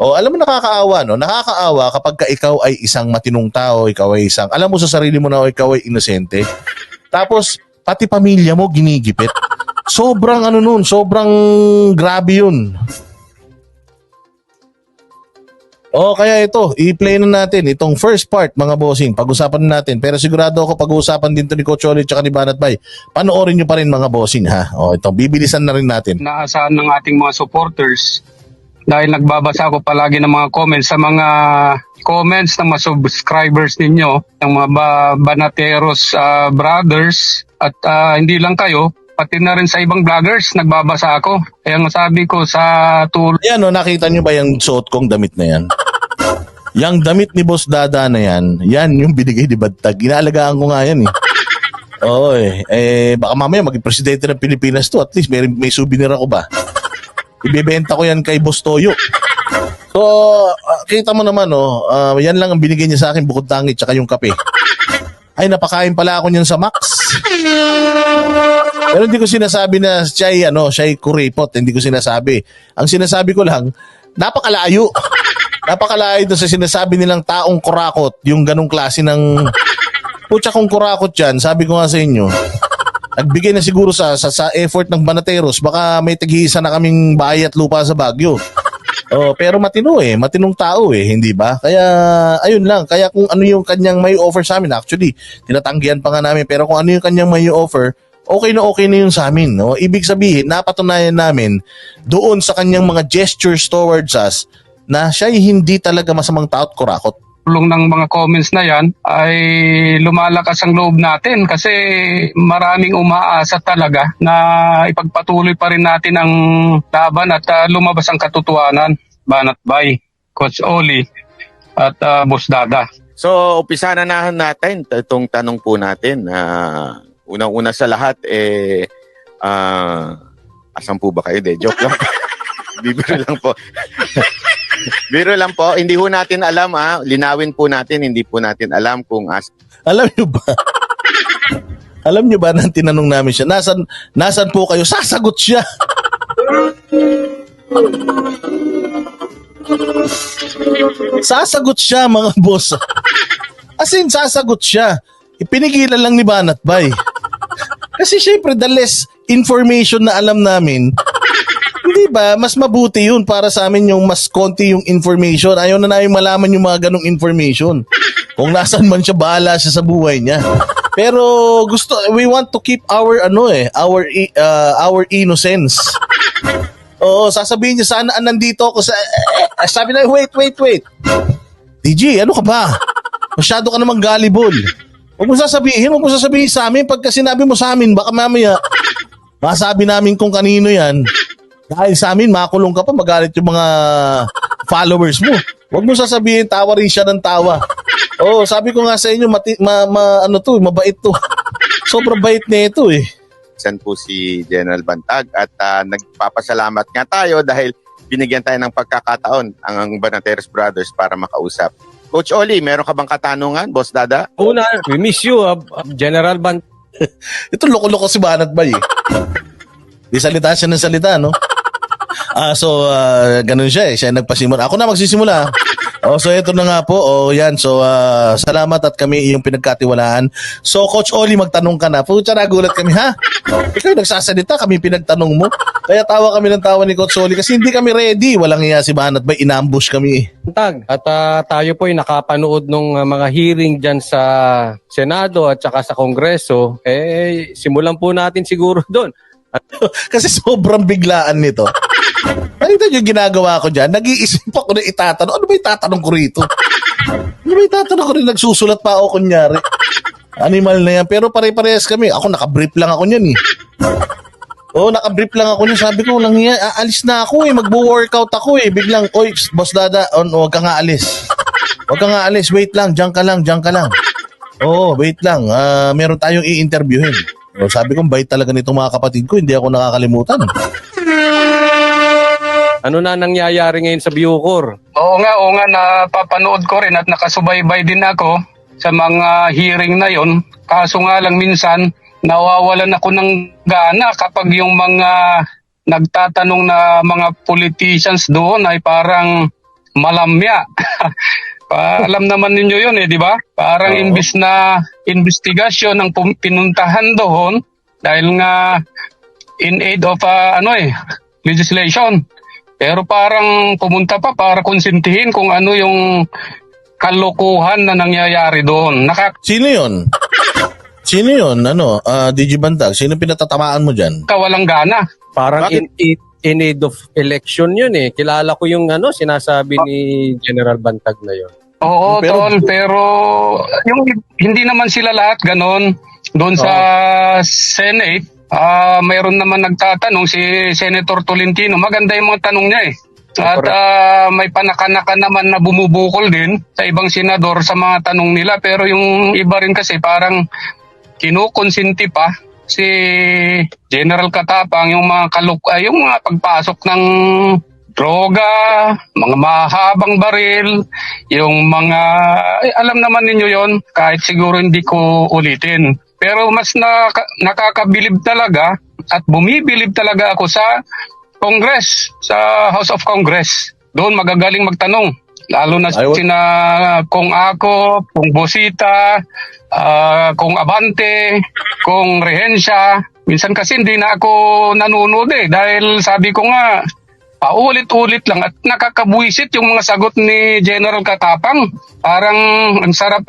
O alam mo nakakaawa, no? Nakakaawa kapag ka ikaw ay isang matinong tao, ikaw ay isang, alam mo sa sarili mo na ikaw ay inosente. Tapos pati pamilya mo ginigipit. Sobrang ano nun, sobrang grabe yun. O kaya ito, i-play na natin itong first part mga bossing. Pag-usapan na natin. Pero sigurado ako pag-uusapan din to ni Coach Oli at ni Banat Bay. Panoorin nyo pa rin mga bossing ha. O ito, bibilisan na rin natin. Naasahan ng ating mga supporters dahil nagbabasa ako palagi ng mga comments sa mga comments ng mga subscribers ninyo, ng mga Banateros brothers at hindi lang kayo, pati na rin sa ibang vloggers nagbabasa ako. Kaya nga sabi ko sa tulong. Ayan o, nakita nyo ba yung suot kong damit na yan? Yang damit ni Boss Dada na yan, yan yung binigay ni Badtag. Inaalagaan ko nga yan eh. Oo baka mamaya maging presidente ng Pilipinas to. At least may souvenir ako ba? Ibebenta ko yan kay Boss Toyo. So, kita mo naman yan lang ang binigay niya sa akin bukod tangi tsaka yung kape. Ay, napakain pala ako niyan sa Max. Pero hindi ko sinasabi na siya'y kuripot. Hindi ko sinasabi. Ang sinasabi ko lang, napakalayo. Napakalayo doon sa sinasabi nilang taong kurakot. Yung ganong klase ng putya kong kurakot yan. Sabi ko nga sa inyo, nagbigay na siguro sa effort ng Banateros. Baka may tag-iisa na kaming bahay at lupa sa Baguio. Pero matinong tao hindi ba? Kaya ayun lang, kaya kung ano yung kanyang may offer sa amin, actually tinatanggihan pa nga namin, pero kung ano yung kanyang may offer, okay na yun sa amin, no? Ibig sabihin, napatunayan namin doon sa kanyang mga gestures towards us na siya hindi talaga masamang tao at kurakot. Tulong ng mga comments na yan ay lumalakas ang loob natin kasi maraming umaasa talaga na ipagpatuloy pa rin natin ang laban at lumabas ang katotohanan. Banat Bay, Coach Oli at Boss Dada. So umpisa na natin itong tanong po natin. Unang-una sa lahat asan po ba kayo? Joke lang. Bibiro lang po. Biro lang po, hindi ho natin alam linawin po natin, hindi po natin alam kung Alam nyo ba? Alam nyo ba nang tinanong namin siya, nasan po kayo? Sasagot siya. Sasagot siya mga boss. As in, sasagot siya. Ipinigilan lang ni Banat Bay. Kasi syempre, the less information na alam namin, hindi ba, mas mabuti yun para sa amin yung mas konti yung information. Ayaw na namin malaman yung mga ganong information. Kung nasan man siya, bahala siya sa buhay niya. Pero we want to keep our innocence. Oo, sasabihin niya sana nandito ako sa sabi na wait. DJ, ano ka ba? Masyado ka namang gullible. Huwag mo sasabihin sa amin. Pagka sinabi mo sa amin, baka mamaya masabi namin kung kanino yan. Dahil sa amin, makulong ka pa, magalit yung mga followers mo. Huwag mo sasabihin, tawa rin siya ng tawa. Sabi ko nga sa inyo, mabait to. Sobrang bait na ito San po si General Bantag at nagpapasalamat nga tayo dahil binigyan tayo ng pagkakataon ang Banateros Brothers para makausap. Coach Oli, meron ka bang katanungan, Boss Dada? Una, we miss you, General Bantag. Ito loko-loko si Banat Bay Di salita siya ng salita, no? Ganun siya siya nagpasimula. Ako na magsisimula. So ito na nga po. Yan. So salamat at kami yung pinagkatiwalaan. So Coach Oli, magtanong ka na. Pucha, nagulat kami, ha? Ikaw nagsasalita, kami pinagtanong mo. Kaya tawa kami ng tawa ni Coach Oli kasi hindi kami ready. Walang iya si Banat Bay, inambush kami. At tayo po ay nakapanood ng mga hearing dyan sa Senado at saka sa Kongreso. Simulan po natin siguro doon. Kasi sobrang biglaan nito. Nakita niyo yung ginagawa ko dyan? Nag-iisip ako na itatanong. Ano ba itatanong ko rito? Ano ba itatanong ko rin? Nagsusulat pa ako kunyari. Animal na yan. Pero pare-parehas kami. Ako nakabrief lang ako niyan nakabrief lang ako niyan. Sabi ko lang yan, aalis na ako magbo-workout ako Biglang, oy, Boss Dada, huwag ka nga alis. Huwag ka nga alis. Wait lang, diyan ka lang. Wait lang. Meron tayong i-interviewin. Sabi ko, bait talaga nitong mga kapatid ko. Hindi ako nakakalimutan. Ano na nangyayari ngayon sa Bucor? Oo nga, napapanood ko rin at nakasubaybay din ako sa mga hearing na yon. Kaso nga lang minsan, nawawalan ako ng gana kapag yung mga nagtatanong na mga politicians doon ay parang malamya. Alam naman ninyo yun di ba? Parang Oo. imbis na investigasyon ang pinuntahan doon dahil nga in aid of legislation. Pero parang pumunta pa para konsintihin kung ano yung kalokohan na nangyayari doon. Sino yun? Sino yun? DJ Bantag, sino pinatatamaan mo dyan? Nakakawalang gana. Parang in aid of election yun eh. Kilala ko yung sinasabi ni General Bantag na yun. Oo, Pero- pero yung hindi naman sila lahat ganon. Doon sa Senate, mayroon naman nagtatanong si Senator Tolentino. Maganda yung mga tanong niya eh. At may panaka-naka naman na bumubukol din sa ibang senador sa mga tanong nila. Pero yung iba rin kasi parang kinukonsinti pa si General Katapang yung mga yung mga pagpasok ng droga, mga mahabang baril, yung mga, alam naman ninyo yon kahit siguro hindi ko ulitin. Pero mas nakakabilib talaga at bumibilib talaga ako sa Congress, sa House of Congress. Doon magagaling magtanong. Lalo na sina Kung Ako, Kung Bosita, Kung Abante, Kung Rehensya. Minsan kasi hindi na ako nanonood dahil sabi ko nga, paulit-ulit lang at nakakabuisit yung mga sagot ni General Katapang. Parang ang sarap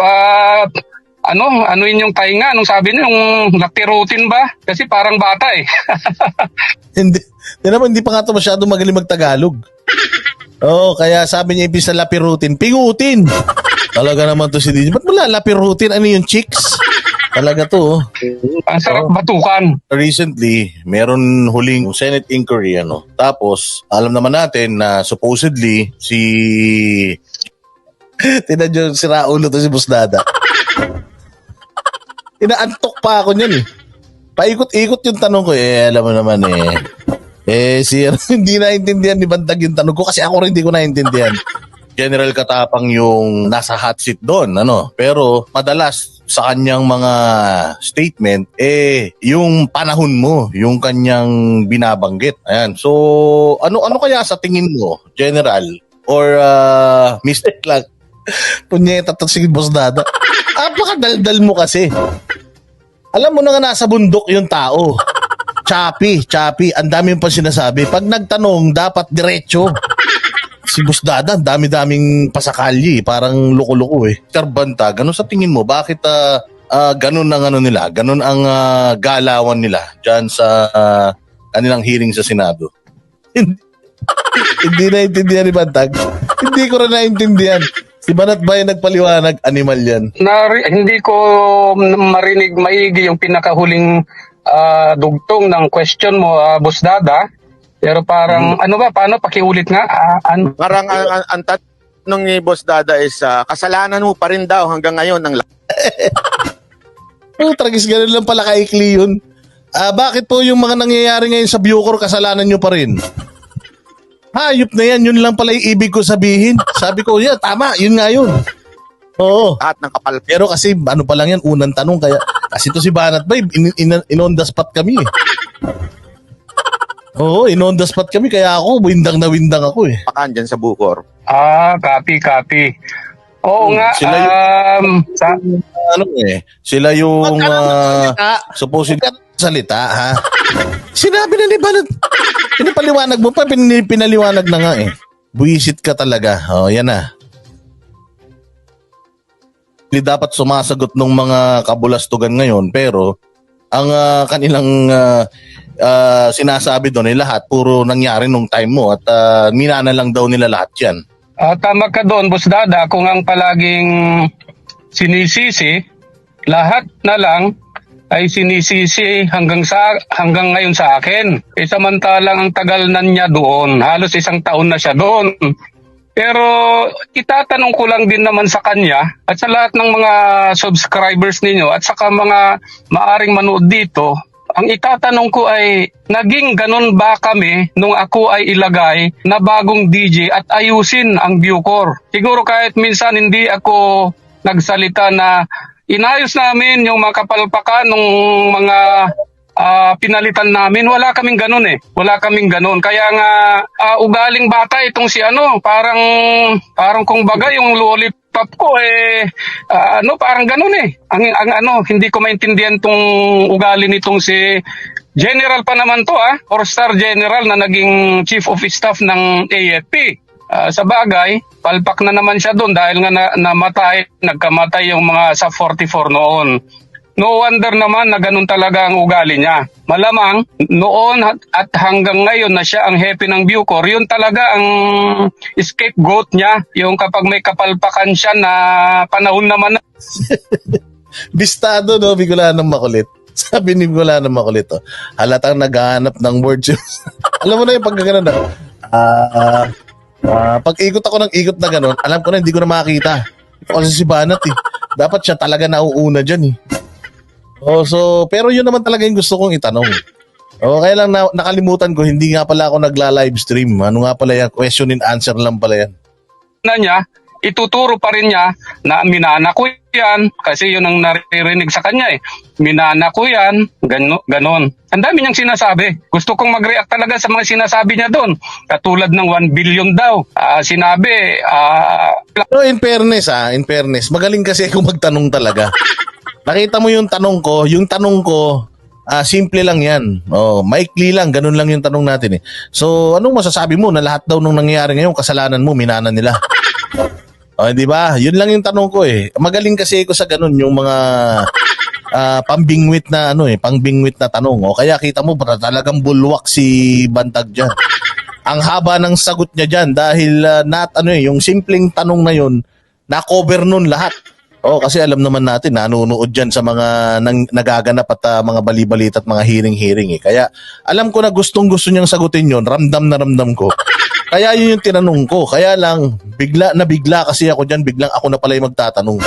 ano yun yung tainga nung sabi niya yung lapirutin ba? Kasi parang bata Hindi pa nga ito masyado magaling magtagalog. Kaya sabi niya ibig sa lapirutin, pingutin. Talaga naman to si DJ. Ba't mo lapirutin? Ano yung chicks? Talaga to. Ang sarap batukan. Recently, meron huling Senate inquiry, Tapos, alam naman natin na supposedly tinan nyo, si Raulo to si Busdada. Inaantok pa ako niyan Paikot-ikot yung tanong ko alam mo naman hindi naintindihan ni Bantag yung tanong ko kasi ako rin hindi ko naintindihan. General Katapang yung nasa hot seat doon, Pero madalas sa kanyang mga statement, yung panahon mo, yung kanyang binabanggit. Ayan. So, ano kaya sa tingin mo, General, or Mr. Lang, punyeta to si Boss Dada. Apakadaldal mo kasi. Alam mo na nga nasa bundok yung tao. Chappy. Ang dami pa sinasabi. Pag nagtanong, dapat diretso. Si Boss Dada, dami-daming pasakalye. Parang loko-loko Sir Bantag, sa tingin mo? Bakit ganun ang nila? Ganun ang galawan nila dyan sa kanilang hearing sa Senado? Hindi naintindihan ni Bantag. Hindi ko rin naintindihan. Si Banat ba yung nagpaliwanag? Animal yan. Hindi ko marinig maigi yung pinakahuling dugtong ng question mo, Boss Dada. Pero parang, paano? Pakiulit nga. Parang ang tanong ni Boss Dada is, kasalanan mo pa rin daw hanggang ngayon ang Tragis, ganun lang pala kaikli yun. Bakit po yung mga nangyayari ngayon sa Bucor, kasalanan nyo pa rin? Hayop na yan, yun lang pala yung ibig ko sabihin. Sabi ko, tama, yun nga yun. Oo. lahat ng kapal. Pero kasi pa lang yan, unang tanong. Kasi to si Banat ba, in on the spot kami Oo, in on the spot kami. Kaya ako, windang na windang ako Pakan dyan sa Bucor. Copy. Oo nga. Sila sila yung supposedly salita, ha? Sinabi na ni Banat. Pinapaliwanag mo pa, pinaliwanag na nga Buisit ka talaga. Yan na. Hindi dapat sumasagot ng mga kabulastugan ngayon, pero ang kanilang sinasabi doon lahat puro nangyari nung time mo at minana lang daw nila lahat yan. Tama ka doon, Boss Dada, kung ang palaging sinisisi, lahat na lang ay sinisisi hanggang ngayon sa akin. Samantalang ang tagal na niya doon, halos 1 taon na siya doon. Pero itatanong ko lang din naman sa kanya at sa lahat ng mga subscribers ninyo at saka mga maaring manood dito, ang itatanong ko ay, naging ganun ba kami nung ako ay ilagay na bagong DJ at ayusin ang Bucor? Siguro kahit minsan hindi ako nagsalita na inayos namin yung mga kapalpakan ng mga pinalitan namin. Wala kaming ganun eh. Wala kaming ganun. Kaya nga ugaling bata itong si parang kung baga yung lollipop ko parang ganun eh. Ang hindi ko maintindihan tong ugali nitong si General pa naman to 4-star general na naging chief of staff ng AFP. Sa bagay, palpak na naman siya doon dahil nga nagkamatay yung mga sa 44 noon. No wonder naman na ganun talaga ang ugali niya. Malamang noon at hanggang ngayon na siya ang hepe ng Bucor, yun talaga ang scapegoat niya. Yung kapag may kapalpakan siya na panahon naman. Bistado, no? Bicolanong makulit. Sabi ni Bicolanong makulit, halatang naghahanap ng words. Alam mo na yung pagkaganon na, pag ikot ako ng ikot na gano'n, alam ko na hindi ko na makakita. Kasi si Banat dapat siya talaga nauuna dyan pero yun naman talaga yung gusto kong itanong. Kaya lang nakalimutan ko, hindi nga pala ako nagla-livestream. Ano nga pala yan? Question and answer lang pala yan. Niya, ituturo pa rin niya na minana ko yan kasi yun ang naririnig sa kanya minana ko yan, ganon. Ang dami niyang sinasabi. Gusto kong mag-react talaga sa mga sinasabi niya doon. Katulad ng 1 billion daw. Sinabi, Pero in fairness, magaling kasi ako magtanong talaga. Nakita mo yung tanong ko, simple lang yan. Maikli lang, ganun lang yung tanong natin So, anong masasabi mo na lahat daw nung nangyayari ngayon, kasalanan mo, minana nila? Di ba? Yun lang yung tanong ko Magaling kasi ako sa ganun, yung mga pambingwit na pangbingwit na tanong. Kaya kita mo, talagang bulwak si Bantag dyan. Ang haba ng sagot niya dyan dahil yung simpleng tanong na yun, na-cover nun lahat. Kasi alam naman natin, nanonood dyan sa mga nagaganap at mga bali-balita at mga hearing. Kaya alam ko na gustong-gusto niyang sagutin yun, ramdam na ramdam ko. Kaya yun yung tinanong ko. Kaya lang, bigla kasi ako dyan, biglang ako na pala yung magtatanong.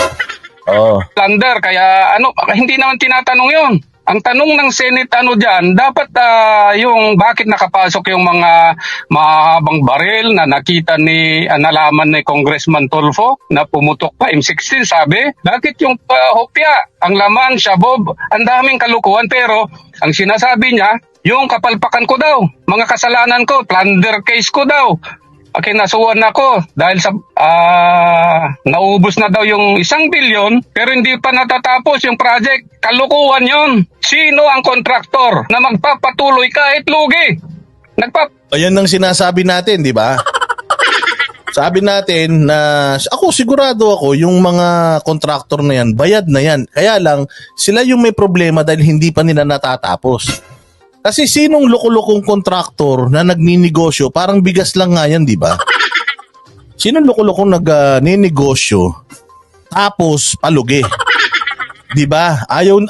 Plunder, kaya hindi naman tinatanong yun. Ang tanong ng Senate dyan, dapat yung bakit nakapasok yung mga mahabang baril na nakita nalaman ni Congressman Tulfo na pumutok pa M16, sabi, bakit yung hopya, ang laman, shabob, ang daming kalukuhan, pero ang sinasabi niya, yung kapalpakan ko daw, mga kasalanan ko, plunder case ko daw. Kinasuhan ako dahil sa naubos na daw yung 1 billion pero hindi pa natatapos yung project. Kalukuhan yon. Sino ang kontraktor na magpapatuloy kahit lugi? Ayan ang sinasabi natin, di ba? Sabi natin na ako sigurado ako yung mga kontraktor na yan, bayad na yan. Kaya lang sila yung may problema dahil hindi pa nila natatapos. Kasi sinong loko-lokong kontraktor na nagninegosyo, parang bigas lang nga yan, di ba? Sinong loko-lokong nagninegosyo tapos palugi? Di ba? Ayaw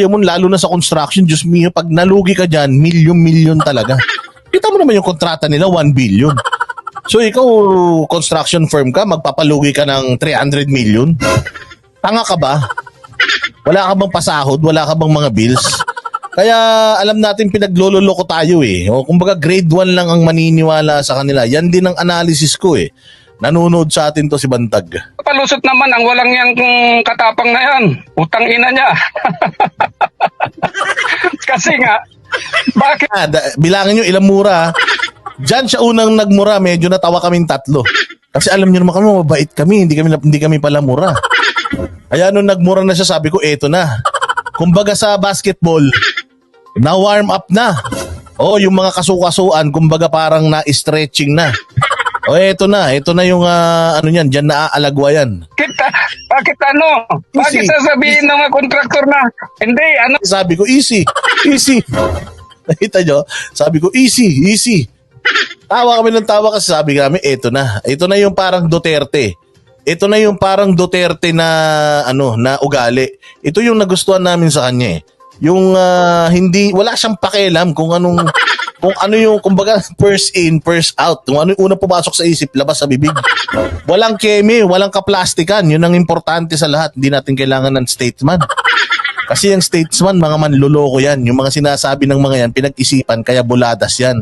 mo, lalo na sa construction, Diyos mio, pag nalugi ka dyan, milyon talaga. Kita mo naman yung kontrata nila, 1 billion. So ikaw, construction firm ka, magpapalugi ka ng 300 million? Tanga ka ba? Wala ka bang pasahod? Wala ka bang mga bills? Kaya alam natin pinaglololoko tayo kumbaga grade 1 lang ang maniniwala sa kanila. Yan din ang analysis ko Nanonood sa atin to si Bantag. Palusot naman ang walang yang katapang na yan. Utang ina niya. Kasi nga, bakit? Bilangin nyo ilang mura. Diyan siya unang nagmura, medyo natawa kaming 3. Kasi alam nyo naman kami, mabait kami, hindi kami pala mura. Kaya nung nagmura na siya, sabi ko, eto na. Kumbaga sa basketball, na-warm up na. Yung mga kasukasuan, kumbaga parang na-stretching na. Eto na yung niyan, diyan naaalagwa yan. Bakit Bakit sasabihin ng mga kontraktor na, hindi, Sabi ko, easy. Nakita nyo? Sabi ko, easy. Tawa kami ng tawa kasi sabi kami, eto na yung parang Duterte. Ito na yung parang Duterte na na ugali. Ito yung nagustuhan namin sa kanya Yung wala siyang pakialam kung ano yung kumbaga first in, first out. Kung ano yung unang pumasok sa isip, labas sa bibig. Walang keme, walang kaplastikan. Yun ang importante sa lahat. Hindi natin kailangan ng statesman. Kasi yung statesman, mga manloloko yan. Yung mga sinasabi ng mga yan, pinag-isipan, kaya buladas yan.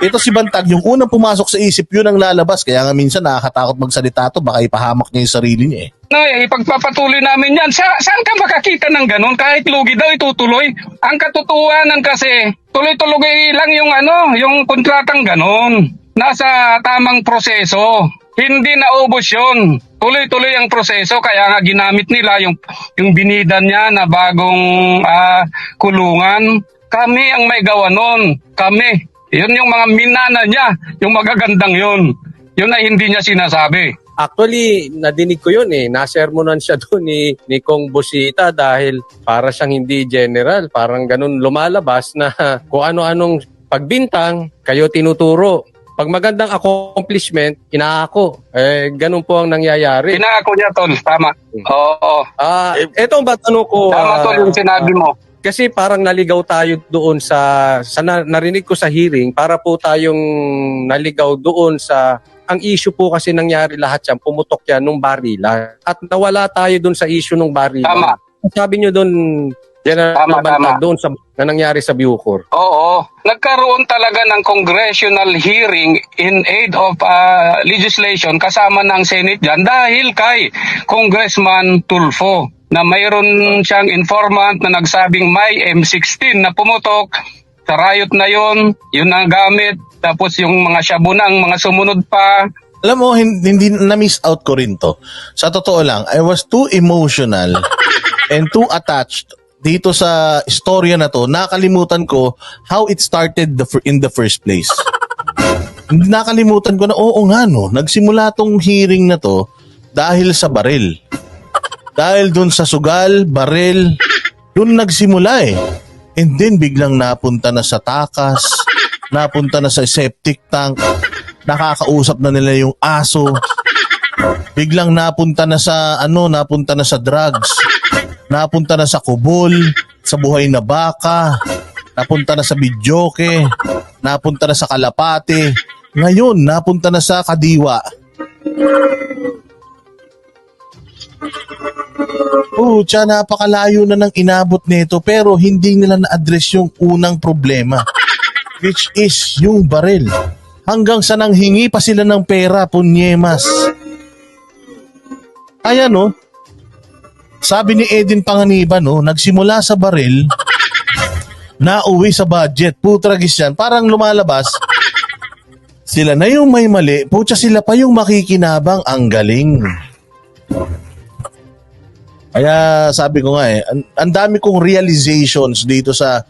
Ito si Bantag, yung unang pumasok sa isip, yun ang lalabas. Kaya nga minsan nakakatakot magsalita to, baka ipahamak niya yung sarili niya ipagpapatuloy namin yan. Saan ka makakita ng ganun? Kahit lugi daw itutuloy. Ang katotohanan kasi, tuloy-tuloy lang yung kontratang ganun. Nasa tamang proseso. Hindi naubos yun. Tuloy-tuloy ang proseso, kaya nga ginamit nila yung binida niya na bagong kulungan. Kami ang may gawa nun. Kami. Yun yung mga minana niya, yung magagandang yun. Yun ay hindi niya sinasabi. Actually, nadinig ko yun eh. Nasermonan siya doon ni Kong Busita dahil para siyang hindi general. Parang ganun lumalabas na kung ano-anong pagbintang, kayo tinuturo. Pag magandang accomplishment, inaako. Ganun po ang nangyayari. Inaako niya, Tol. Tama. Oo. Etong ba tanong ko? Tama, Tol, yung sinabi mo. Kasi parang naligaw tayo doon sa narinig ko sa hearing, para po tayong naligaw doon sa ang issue po kasi nangyari lahat yan, pumutok yan nung barila. At nawala tayo doon sa issue nung barila. Tama. Sabi nyo doon, General Bantag, doon na nangyari sa Bucor. Oo. Nagkaroon talaga ng congressional hearing in aid of legislation kasama ng Senate dyan dahil kay Congressman Tulfo na mayroon siyang informant na nagsabing may M16 na pumutok sa riot na yun ang gamit, tapos yung mga shabu na ang mga sumunod pa. Alam mo, hindi na-miss out ko rin to. Sa totoo lang, I was too emotional and too attached dito sa istorya na to. Nakalimutan ko how it started in the first place. Nakalimutan ko na, oo nga no, nagsimula tong hearing na to dahil sa baril. Dahil dun sa sugal, baril, dun nagsimula eh. And then biglang napunta na sa takas, napunta na sa septic tank, nakakausap na nila yung aso. Biglang napunta na sa drugs. Napunta na sa kubol, sa buhay na baka, napunta na sa bidyoke, napunta na sa kalapate. Ngayon, napunta na sa kadiwa. Tiyan, napakalayo na ng inabot nito pero hindi nila na-address yung unang problema, which is yung baril. Hanggang sa nanghingi pa sila ng pera, punyemas. Ayan no, sabi ni Edin Panganiban, nagsimula sa baril, nauwi sa budget. Putragis yan, parang lumalabas. Sila na yung may mali, putya sila pa yung makikinabang, ang galing. Kaya sabi ko nga ang dami kong realizations dito sa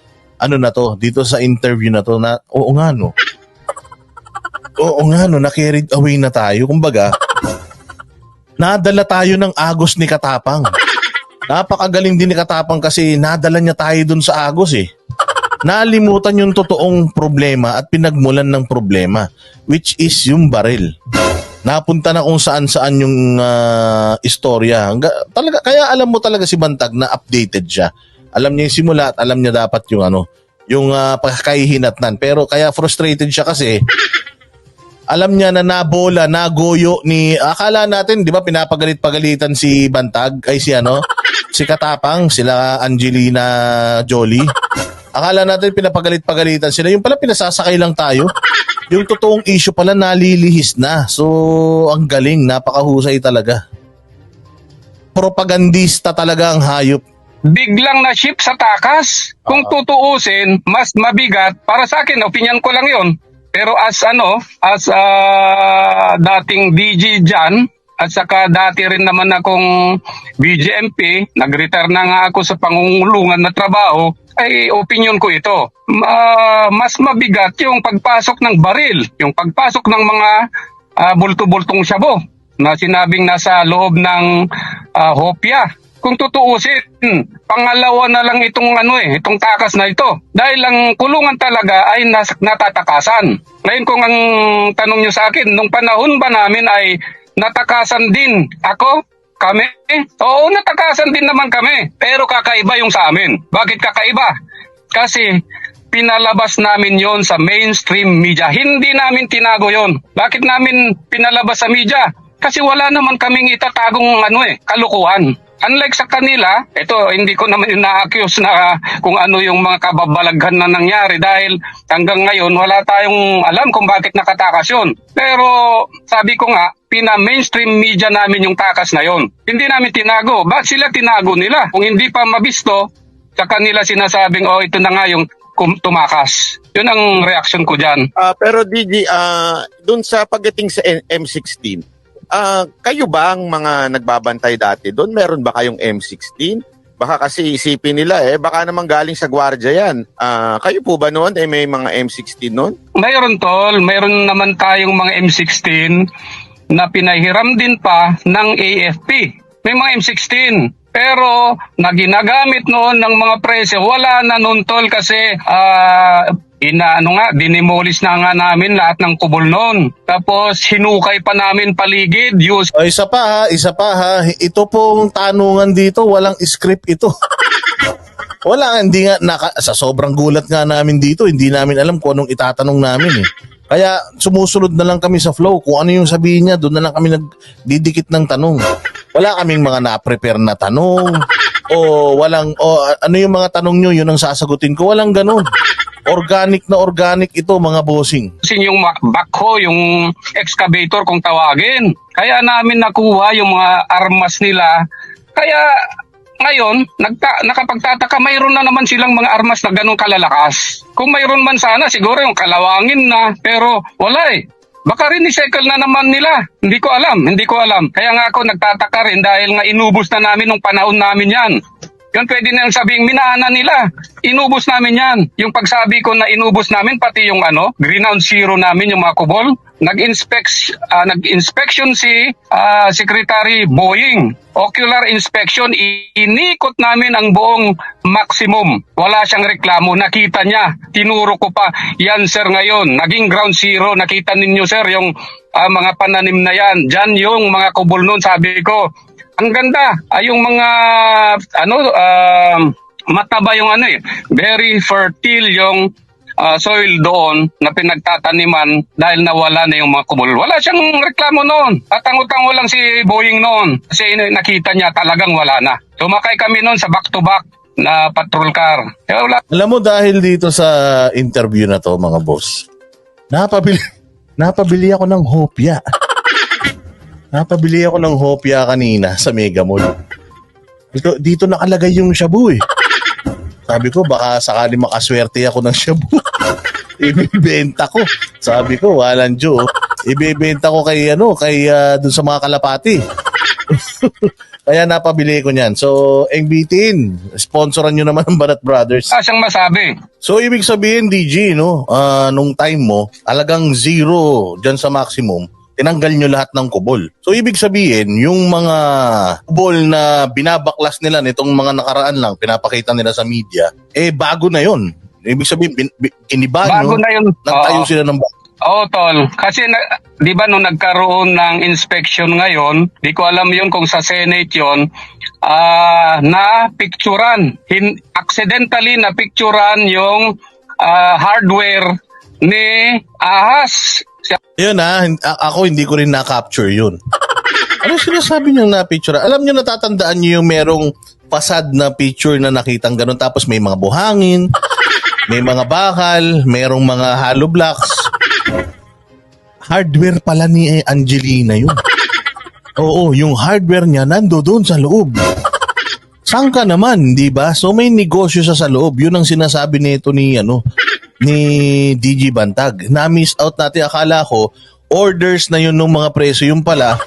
dito sa interview na to na oo nga no, na-carried away na tayo. Kumbaga, nadala tayo ng agos ni Katapang. Napakagaling din ni Katapang kasi nadala niya tayo dun sa agos eh. Nalimutan yung totoong problema at pinagmulan ng problema, which is yung baril. Napunta na kung saan-saan yung istorya. Talaga, kaya alam mo talaga si Bantag na updated siya. Alam niya yung simula at alam niya dapat yung pagkakahihinatnan. Pero kaya frustrated siya kasi alam niya na nabola, nagoyo akala natin, di ba, pinapagalit-pagalitan si Bantag, si Katapang, sila Angelina Jolie. Akala natin pinapagalit-pagalitan sila. Yung pala pinasasakay lang tayo. Yung totoong issue pala nalilihis na. So, ang galing, napakahusay talaga. Propagandista talaga ang hayop. Biglang na-ship sa takas. Kung tutuusin, mas mabigat. Para sa akin, opinion ko lang yon. Pero as dating DG dyan, at saka dati rin naman akong BJMP, nag-retire na nga ako sa pangungulungan na trabaho, ay opinion ko ito. Mas mabigat yung pagpasok ng baril, yung pagpasok ng mga bulto-bultong shabu na sinabing nasa loob ng hopya. Kung tutuusin, pangalawa na lang itong takas na ito. Dahil ang kulungan talaga ay natatakasan. Ngayon kung ang tanong nyo sa akin, nung panahon ba namin ay natakasan din ako? Kami? Oo, natakasan din naman kami. Pero kakaiba yung sa amin. Bakit kakaiba? Kasi pinalabas namin yon sa mainstream media. Hindi namin tinago yon. Bakit namin pinalabas sa media? Kasi wala naman kaming itatagong kalukuhan. Unlike sa kanila, ito hindi ko naman ina-accuse na kung ano yung mga kababalaghan na nangyari dahil hanggang ngayon wala tayong alam kung bakit nakatakas yun. Pero sabi ko nga, pina-mainstream media namin yung takas na yon. Hindi namin tinago. Bakit sila tinago nila? Kung hindi pa mabisto, sa kanila sinasabing, oh, ito na nga yung tumakas. Yun ang reaction ko dyan. Pero DG, dun sa pagdating sa M16, kayo ba ang mga nagbabantay dati doon? Meron ba kayong M16? Baka kasi isipin nila baka naman galing sa gwardiya yan. Kayo po ba noon may mga M16 noon? Mayroon tol, mayroon naman tayong mga M16 na pinahiram din pa ng AFP. May mga M16. Pero na ginagamit noon ng mga preso, wala na noon tol kasi dinimolish na nga namin lahat ng kubol noon. Tapos hinukay pa namin paligid. O isa pa ha, ito pong tanungan dito, walang script ito. Wala, hindi nga, sa sobrang gulat nga namin dito, hindi namin alam kung anong itatanong namin Kaya sumusunod na lang kami sa flow. Kung ano yung sabihin niya, doon na lang kami nagdidikit ng tanong. Wala kaming mga na-prepare na tanong. Ano yung mga tanong nyo, yun ang sasagutin ko. Walang ganun. Organic na organic ito, mga bossing. Yung backhoe, yung excavator kung tawagin. Kaya namin nakuha yung mga armas nila. Kaya ngayon, nakapagtataka, mayroon na naman silang mga armas na ganun kalalakas. Kung mayroon man sana, siguro yung kalawangin na. Pero wala Baka rin-recycle na naman nila. Hindi ko alam. Kaya nga ako nagtataka rin dahil nga inubos na namin nung panahon namin yan. Yun pwede na yung sabing minana nila. Inubos namin yan. Yung pagsabi ko na inubos namin, pati yung ground zero namin, yung mga kubol. Nag-inspection si Secretary Boying. Ocular inspection, inikot namin ang buong maximum. Wala siyang reklamo, nakita niya. Tinuro ko pa, yan sir ngayon, naging ground zero. Nakita ninyo sir yung mga pananim na yan. Diyan yung mga kubol nun, sabi ko. Ang ganda, yung mga mataba yung very fertile yung soil doon na pinagtataniman dahil nawala na yung mga kubol. Wala siyang reklamo noon. Tango-tango lang si Boying noon kasi nakita niya talagang wala na. Sumakay kami noon sa back-to-back na patrol car. Alam mo, dahil dito sa interview na to, mga boss, napabili ako ng hopya. Napabili ako ng hopya kanina sa Mega Mall. Dito nakalagay yung shabu Sabi ko, baka sakali makaswerte ako ng shabu. Ibibenta ko. Sabi ko, walang Diyo. Ibibenta ko kay dun sa mga kalapati. Kaya napabili ko niyan. So, MB10, sponsoran nyo naman ang Banat Brothers. Siyang masabi. So, ibig sabihin, DG, nung time mo, alagang zero dyan sa maximum, tinanggal nyo lahat ng kubol. So, ibig sabihin, yung mga kubol na binabaklas nila nitong mga nakaraan lang, pinapakita nila sa media, bago na yon. Ibig sabihin, iniba bago nyo, na yun. nagtayo sila ng bago. Oo, tol. Kasi, di ba, nung nagkaroon ng inspection ngayon, di ko alam yun kung sa Senate yun, na picturean, accidentally na picturean yung hardware ni Ahas. Yun ako hindi ko rin na-capture yun. Ano sinasabi niyang na-picture? Alam niyo, natatandaan niyo yung merong pasad na picture na nakitang ganun, tapos may mga buhangin, may mga bakal, merong mga hollow blocks. Hardware pala ni Angelina yun. Oo, yung hardware niya nandoon sa loob. Saan ka naman, di ba? So may negosyo sa loob. Yun ang sinasabi nito ni DG Bantag. Na-miss out natin. Akala ko, orders na yun ng mga preso. Yung pala,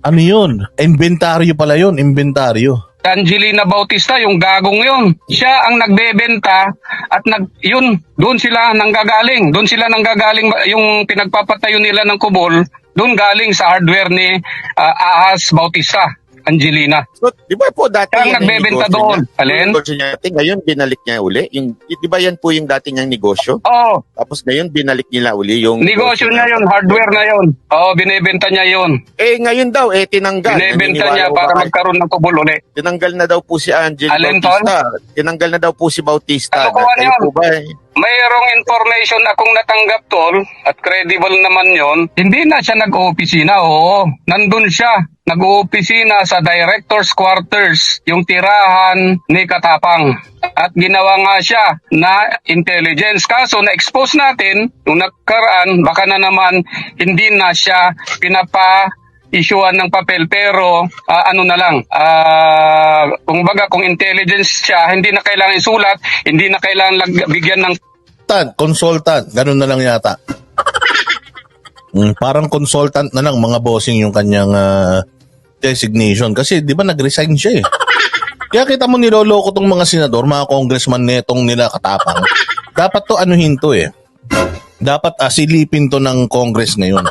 ano yun? Inventaryo pala yun. Inventaryo. Angelina Bautista, yung gagong yun. Siya ang nagbebenta at doon sila nanggagaling. Doon sila nanggagaling yung pinagpapatayo nila ng kubol. Doon galing sa hardware ni Ahas Bautista. Angelina. So, di ba po dati ang nagbebenta doon? Alin? Ngayon binalik niya uli. Di ba yan po yung dati niyang negosyo? Oo. Tapos ngayon binalik nila uli yung negosyo niya yun, hardware na yun. Oo, binebenta niya yun. Ngayon daw tinanggal. Binebenta niya para magkaroon ng kubol uli. Tinanggal na daw po si Angel Alin, Bautista. Tinanggal na daw po si Bautista. Kalokohan yun. Po ba, mayroong information akong natanggap, tol, at credible naman yon. Hindi na siya nag-opisina, oo. Nandun siya, nag-opisina sa director's quarters, yung tirahan ni Katapang. At ginawa nga siya na intelligence. Kaso na-expose natin, nung nagkaraan, baka na naman hindi na siya pinapa-issuean ng papel. Pero ano na lang, kung intelligence siya, hindi na kailangan isulat, hindi na kailangan bigyan ng Consultant, ganun na lang yata. Parang consultant na lang mga bossing yung kanyang designation. Kasi di ba nag-resign siya eh. Kaya kita mo niloloko tong mga senador, mga congressman netong nila Katapang. Dapat to anuhin to eh. Dapat silipin to ng Congress ngayon.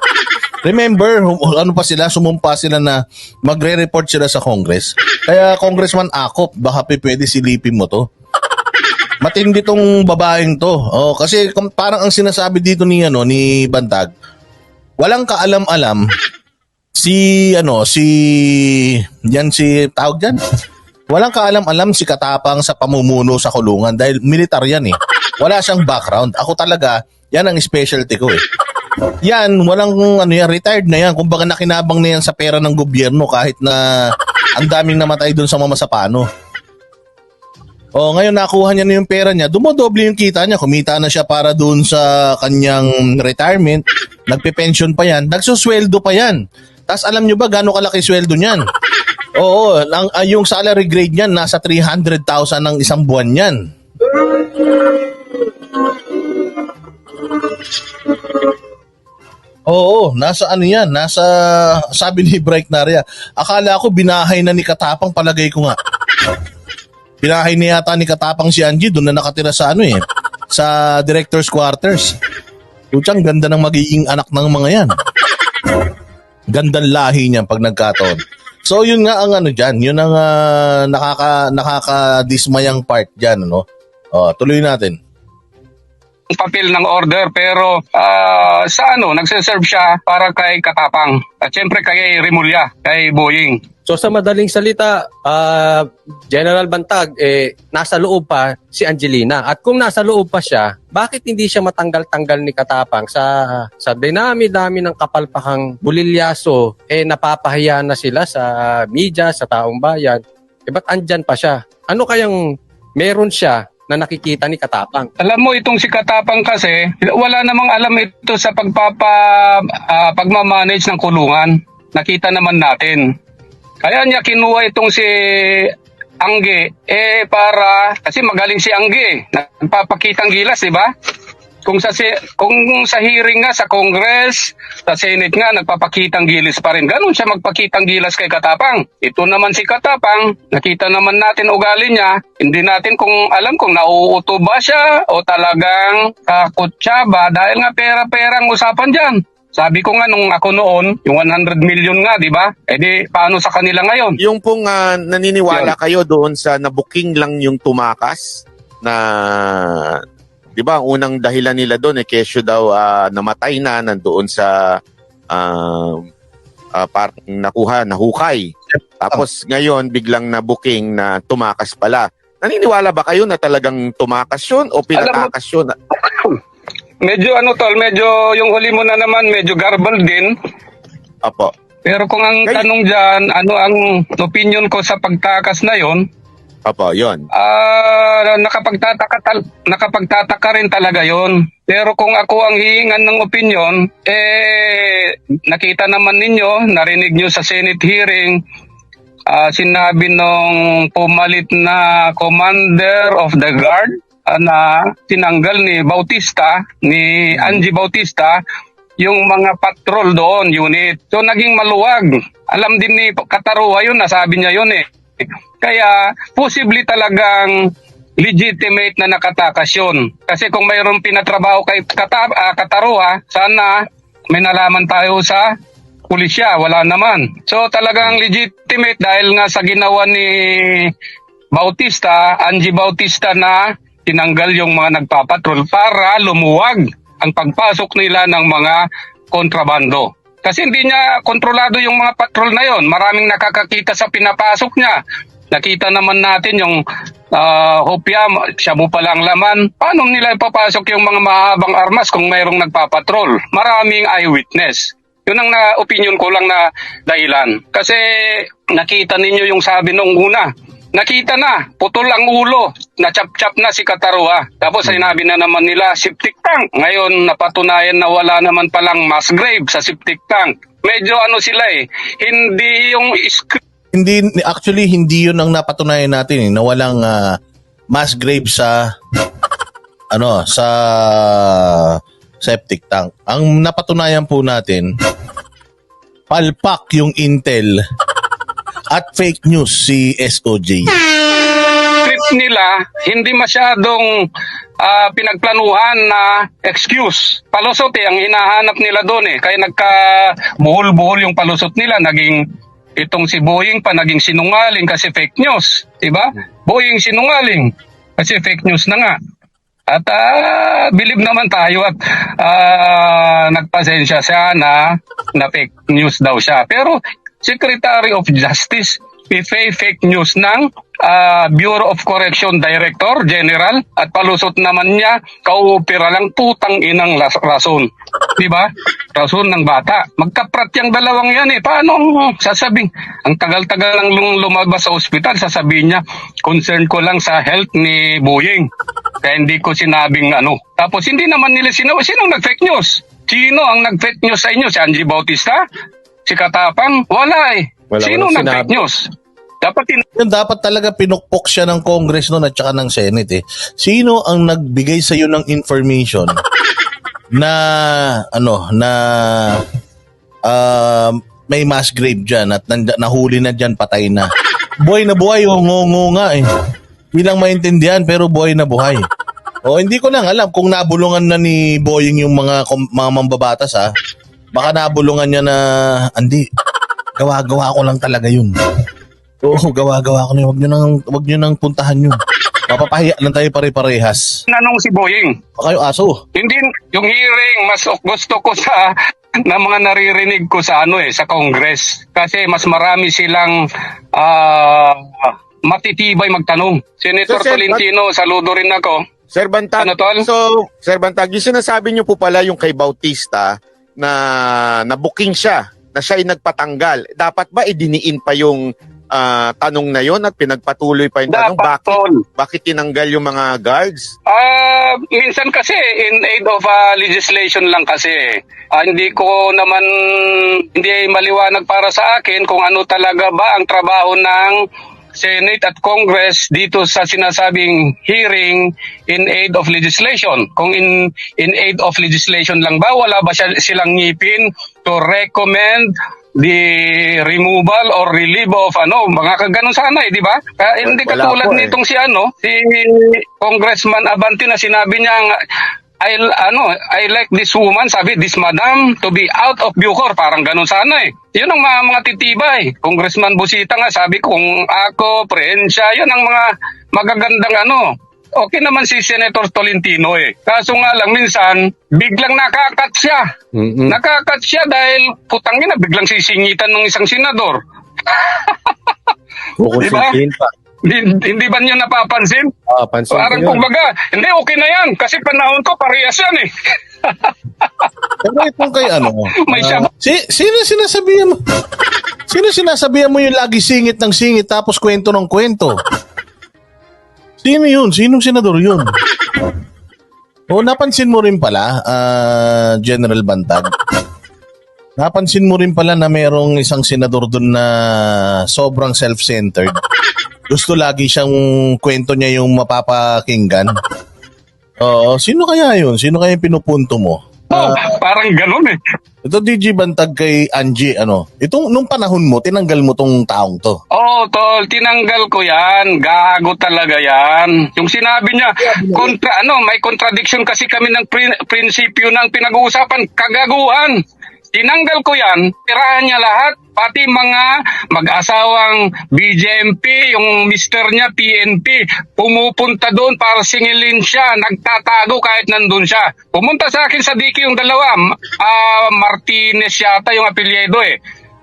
Remember, ano pa sila, sumumpa sila na magre-report sila sa Congress. Kaya Congressman Akop, baka pwede silipin mo to. Matindi tong babaeng to. Oh, kasi parang ang sinasabi dito ni Bantag, walang kaalam-alam si tawag diyan. Walang kaalam-alam si Katapang sa pamumuno sa kulungan dahil militar yan eh. Wala siyang background. Ako talaga, yan ang specialty ko eh. Yan, walang retired na yan. Kumbaga nakinabang na yan sa pera ng gobyerno kahit na ang daming namatay doon sa mamasapano. O ngayon nakuha niya na yung pera niya, dumodoble yung kita niya. Kumita na siya para doon sa kanyang retirement. Nagpe-pension pa yan. Nagsusweldo pa yan. Tapos alam nyo ba gano'ng kalaki sweldo niyan? Oo, yung salary grade niyan nasa 300,000 ng isang buwan niyan. Oo, nasa yan, sabi ni Bright Naria, akala ko binahay na ni Katapang, palagay ko nga. Binahay niya yata ni Katapang si Angie, doon na nakatira sa sa director's quarters. Putsang ganda ng magiging anak ng mga yan. Gandang lahi niya pag nagkataon. So yun nga ang dyan, yun ang nakakadismayang part dyan, tuloy natin. Papel ng order pero nagsiserve siya para kay Katapang at syempre kay Rimulya, kay Boying. So sa madaling salita, General Bantag, nasa loob pa si Angelina. At kung nasa loob pa siya, bakit hindi siya matanggal-tanggal ni Katapang sa dinami-dami ng kapalpakang bulilyaso, napapahiya na sila sa media, sa taong bayan. Ba't andyan pa siya? Ano kayang meron siya na nakikita ni Katapang? Alam mo itong si Katapang kasi, wala namang alam ito sa pagmamanage ng kulungan. Nakita naman natin. Kaya niya kinuha itong si Angge para kasi magaling si Angge, nagpapakitang gilas, di ba? Kung sa hearing nga sa Congress, sa Senate nga nagpapakitang gilas pa rin. Ganun siya magpakitang gilas kay Katapang. Ito naman si Katapang, nakita naman natin ugali niya. Hindi natin alam kung nauuto ba siya o talagang kakutsa ba dahil nga pera-perang usapan diyan. Sabi ko nga nung ako noon, yung 100 million nga, di ba? Di paano sa kanila ngayon? Yung pong naniniwala kayo doon sa nabuking lang yung tumakas na, di ba, unang dahilan nila doon kesyo daw namatay na nandoon sa parang nahukay. Tapos ngayon biglang nabuking na tumakas pala. Naniniwala ba kayo na talagang tumakas yun o pinatakas yun? Medyo medyo yung huli mo na naman, medyo garbled din. Apo. Pero kung ang tanong dyan, ano ang opinion ko sa pagtakas na yon? Apo, yon. Nakapagtataka rin talaga yon. Pero kung ako ang hihingan ng opinion, nakita naman ninyo, narinig nyo sa Senate hearing, sinabi nung pumalit na Commander of the Guard, na tinanggal ni Angie Bautista, yung mga patrol doon, unit. So naging maluwag. Alam din ni Katarua yun, nasabi niya yun eh. Kaya possibly talagang legitimate na nakatakas yun. Kasi kung mayroong pinatrabaho kay Katarua, sana may nalaman tayo sa pulisya, wala naman. So talagang legitimate dahil nga sa ginawa ni Angie Bautista na tinanggal yung mga nagpapatrol para lumuwag ang pagpasok nila ng mga kontrabando. Kasi hindi niya kontrolado yung mga patrol na yon. Maraming nakakakita sa pinapasok niya. Nakita naman natin yung hopya, siya mo pala ang laman. Paano nila ipapasok yung mga mahabang armas kung mayroong nagpapatrol? Maraming eyewitness. Yun ang opinion ko lang na dahilan. Kasi nakita ninyo yung sabi nung una. Nakita na, putol ang ulo, na-chap-chap na si Katarua. Tapos sinabi na naman nila, septic tank. Ngayon, napatunayan na wala naman palang mass grave sa septic tank. Medyo sila hindi yung Actually, hindi yun ang napatunayan natin na walang mass grave sa sa septic tank. Ang napatunayan po natin, palpak yung intel at fake news si SOJ. script nila, hindi masyadong pinagplanuhan na excuse. Palusot ang hinahanap nila doon Kaya nagka-buhol-buhol yung palusot nila. Naging itong si Boying pa naging sinungaling kasi fake news. Diba? Boying sinungaling kasi fake news na nga. At believe naman tayo at nagpasensya siya na fake news daw siya. Pero Secretary of Justice, fake news ng Bureau of Correction Director General at palusot naman niya, kaupira lang putang inang rason. Diba? Rason ng bata. Magkaprat yung dalawang yan Paano sasabing? Ang tagal-tagal lang lumabas sa ospital, sasabihin niya, concern ko lang sa health ni Boying. Kaya hindi ko sinabing Tapos hindi naman nila sinong nag-fake news? Sino ang nag-fake news sa inyo? Si Angie Bautista? Si Katapang? Wala Sino nag-fake news? Dapat talaga pinukpok siya ng Congress noon at saka ng Senate Sino ang nagbigay sa iyo ng information na may mass grave diyan at nahuli na diyan, patay na. Buhay na buhay, ngongo nga Bilang maintindihan pero buhay na buhay. Hindi ko lang alam kung nabulungan na ni Boying yung mga mambabatas Baka nabulungan niya na, Andi, gawa-gawa ko lang talaga yun. Oo, gawa-gawa ko na yun. Huwag nyo nang puntahan yun. Mapapahiya lang tayo pare-parehas. Nanong si Boying? Kayo aso. Hindi, yung hearing, mas gusto ko na mga naririnig ko sa sa Congress. Kasi mas marami silang matitibay magtanong. Senator Tolentino, saludo rin ako. Sir Bantag, Sir Bantag, yung sinasabi niyo po pala yung kay Bautista na booking siya, na siya ay nagpatanggal. Dapat ba idiniin pa yung tanong na yon at pinagpatuloy pa yung tanong? Bakit tinanggal yung mga guards? Minsan kasi in aid of legislation lang kasi. Hindi maliwanag para sa akin kung ano talaga ba ang trabaho ng Senate at Congress dito sa sinasabing hearing in aid of legislation. Kung in aid of legislation lang ba, wala ba silang ngipin to recommend the removal or relief of mga kaganon sana di ba? Hindi katulad nitong si Congressman Abante na sinabi niya I like this woman, sabi, this madam to be out of Bucor, parang ganun sana Yun ang mga titibay. Congressman Busita nga, sabi kung ako, Prensya, yun ang mga magagandang Okay naman si Senator Tolentino Kaso nga lang minsan, biglang nakakat siya. Mm-hmm. Nakakat siya dahil putangin na biglang sisingitan ng isang senador. Diba? Pa. Hindi ba niyo napapansin? Pansin parang kumbaga, hindi, okay na yan. Kasi panahon ko, parehas yan Pero itong kay May sino sinasabihan mo? Sino sinasabihan mo yung lagi singit ng singit tapos kwento ng kwento? Sino yun? Sinong senador yun? Napansin mo rin pala, General Bantag. Napansin mo rin pala na mayroong isang senador doon na sobrang self-centered. Gusto lagi siyang kwento niya yung mapapakinggan. Sino kaya yun? Sino kaya yung pinupunto mo? Parang ganun Ito DJ Bantag kay Angie, itong nung panahon mo, tinanggal mo tong taong to. Tol, tinanggal ko yan. Gago talaga yan. Yung sinabi niya, may contradiction kasi kami ng prinsipyo ng pinag-uusapan, kagaguhan. Tinanggal ko yan, tirahan niya lahat, pati mga mag-asawang BJMP, yung mister niya PNP, pumupunta doon para singilin siya, nagtatago kahit nandun siya. Pumunta sa akin sa DQ yung dalawa, Martinez yata yung apelyido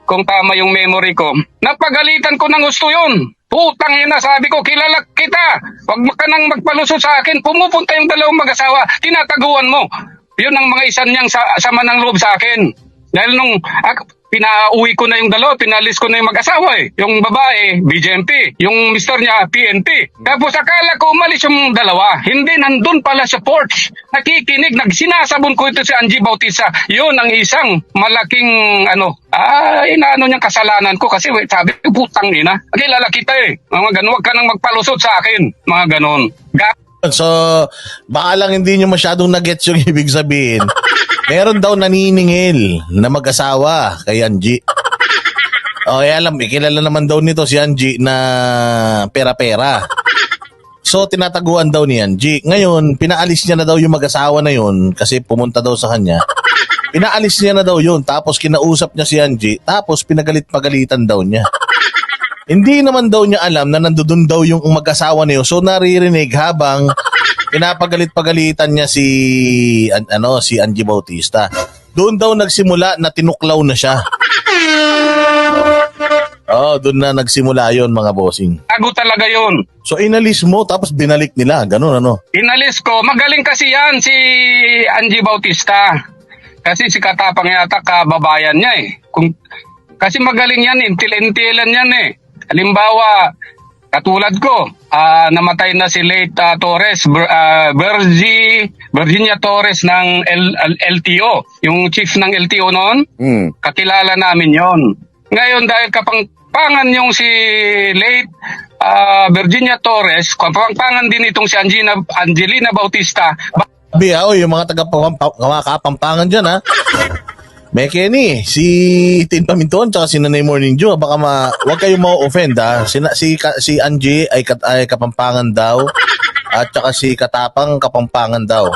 kung tama yung memory ko. Napagalitan ko ng gusto yun. Putang ina, sabi ko, kilala kita. Huwag ka nang magpalusot sa akin. Pumupunta yung dalawang mag-asawa, tinataguan mo. Yun ang mga isa niyang sama ng loob sa akin. Dahil nung pinauwi ko na yung dalawa, pinalis ko na yung mag-asawa eh. Yung babae, BJMP. Yung mister niya, PNP. Tapos akala ko umalis yung dalawa. Hindi, nandun pala sa porch. Nakikinig, sinasabon ko ito si Angie Bautista. Yun ang isang malaking, inaano niyang kasalanan ko. Kasi sabi, putang ina. Kilala kita eh. Mga ganun, huwag ka nang magpalusot sa akin. Mga ganun. So, baka lang hindi nyo masyadong nagets yung ibig sabihin. Meron daw naniningil na mag-asawa kay Angie. Kilala naman daw nito si Angie na pera-pera. So, tinataguan daw ni Angie. Ngayon, pinaalis niya na daw yung mag-asawa na yun kasi pumunta daw sa kanya. Pinaalis niya na daw yun, tapos kinausap niya si Angie, tapos pinagalit-pagalitan daw niya. Hindi naman daw niya alam na nandoon daw yung mag-asawa na yun. So, naririnig habang pinapagalit-pagalitan niya si Angie Bautista. Doon daw nagsimula na tinuklaw na siya. Doon na nagsimula yon mga bossing. Tago talaga yun. So inalis mo tapos binalik nila, ganun ano? Inalis ko. Magaling kasi yan si Angie Bautista. Kasi si Katapang yata kababayan niya eh. Kasi magaling yan, intil-intilan yan eh. Halimbawa, katulad ko, namatay na si late Torres, Virginia Torres ng LTO, yung chief ng LTO noon, kakilala namin yon. Ngayon dahil kapangpangan yung si late Virginia Torres, kapangpangan din itong si Angelina Bautista. Yung mga kapampangan dyan ha. May Kenny, si Tin Paminton tsaka si Nanay Morning Joe, baka wag kayong ma-offend ha. Si Angie ay kapampangan daw at tsaka si Katapang kapampangan daw.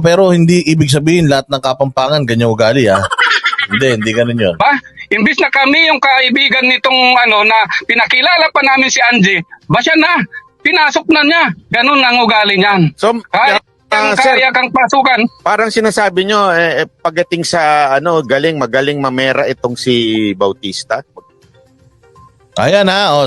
Pero hindi ibig sabihin lahat ng kapampangan ganyan ugali ha. Hindi ganun yun. Imbis na kami yung kaibigan nitong na pinakilala pa namin si Angie, siya na, pinasok na niya. Ganun ang ugali niyan. So, Kaya kang pasukan. parang sinasabi nyo, pagdating sa magaling mamera itong si Bautista. Ayan ha.